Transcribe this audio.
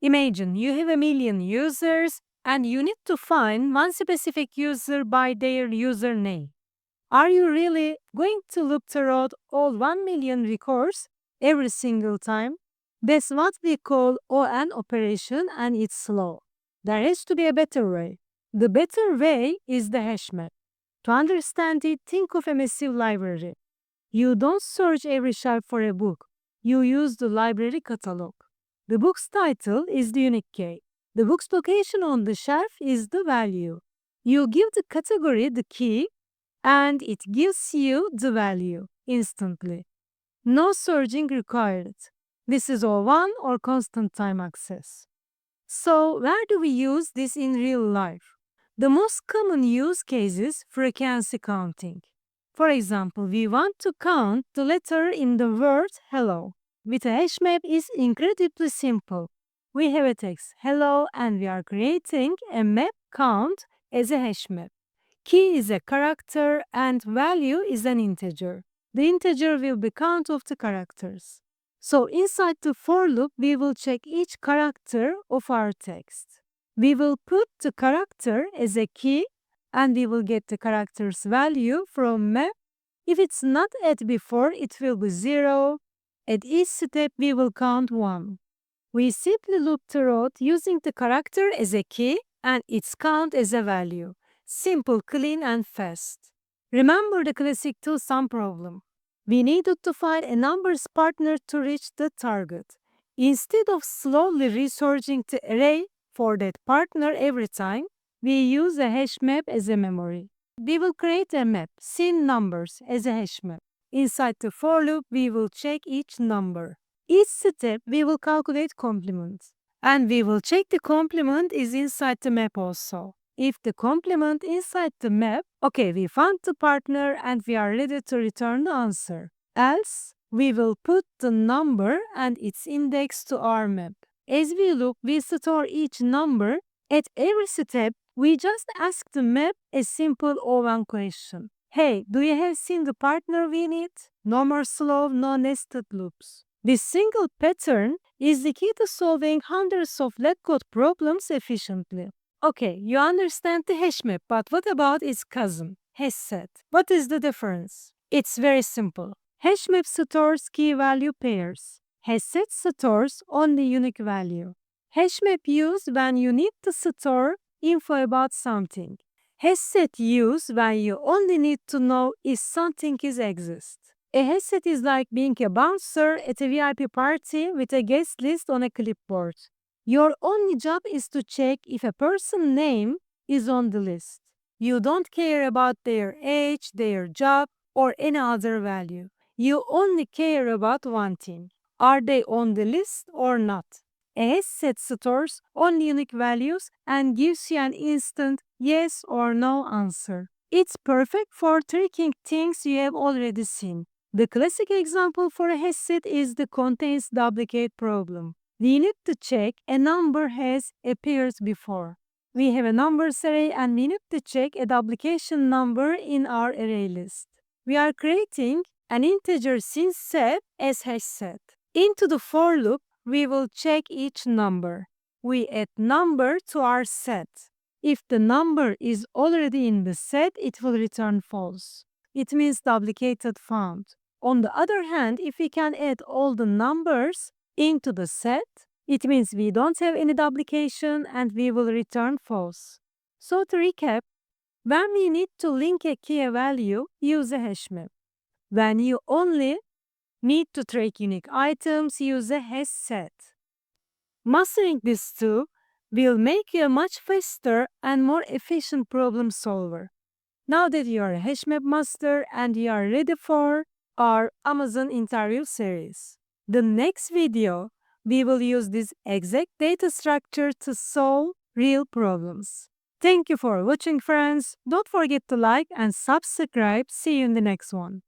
Imagine you have a million users and you need to find one specific user by their username. Are you really going to loop through all 1 million records every single time? That's what we call ON operation and it's slow. There has to be a better way. The better way is the HashMap. To understand it, think of a massive library. You don't search every shelf for a book. You use the library catalog. The book's title is the unique key. The book's location on the shelf is the value. You give the category the key and it gives you the value instantly. No searching required. This is O1 or constant time access. So where do we use this in real life? The most common use case is frequency counting. For example, we want to count the letter in the word hello. With a HashMap is incredibly simple. We have a text hello and we are creating a map count as a HashMap. Key is a character and value is an integer. The integer will be count of the characters. So inside the for loop, we will check each character of our text. We will put the character as a key and we will get the character's value from map. If it's not at before, it will be 0. At each step, we will count 1. We simply loop through using the character as a key and its count as a value. Simple, clean, and fast. Remember the classic two-sum problem. We needed to find a numbers partner to reach the target. Instead of slowly researching the array for that partner every time, we use a hash map as a memory. We will create a map, seen numbers, as a hash map. Inside the for loop, we will check each number. Each step, we will calculate complement. And we will check the complement is inside the map also. If the complement inside the map, okay, we found the partner and we are ready to return the answer. Else, we will put the number and its index to our map. As we look, we store each number. At every step, we just ask the map a simple O1 question. Hey, do you have seen the partner we need? No more slow, no nested loops. This single pattern is the key to solving hundreds of LeetCode problems efficiently. Okay, you understand the HashMap, but what about its cousin, HashSet? What is the difference? It's very simple. HashMap stores key-value pairs. HashSet stores only unique value. HashMap used when you need to store info about something. HashSet used when you only need to know if something exists. A HashSet is like being a bouncer at a VIP party with a guest list on a clipboard. Your only job is to check if a person's name is on the list. You don't care about their age, their job, or any other value. You only care about one thing. Are they on the list or not? A set stores only unique values and gives you an instant yes or no answer. It's perfect for tricking things you have already seen. The classic example for a hash set is the contains duplicate problem. We need to check a number has appeared before. We have a numbers array and we need to check a duplication number in our array list. We are creating an integer since set as hash set. Into the for loop, we will check each number. We add number to our set. If the number is already in the set, it will return false. It means duplicated found. On the other hand, if we can add all the numbers into the set, it means we don't have any duplication and we will return false. So to recap, when we need to link a key value, use a HashMap. When you only need to track unique items, use a HashSet. Mastering these two will make you a much faster and more efficient problem solver. Now that you are a HashMap master and you are ready for our Amazon interview series. The next video, we will use this exact data structure to solve real problems. Thank you for watching, friends. Don't forget to like and subscribe. See you in the next one.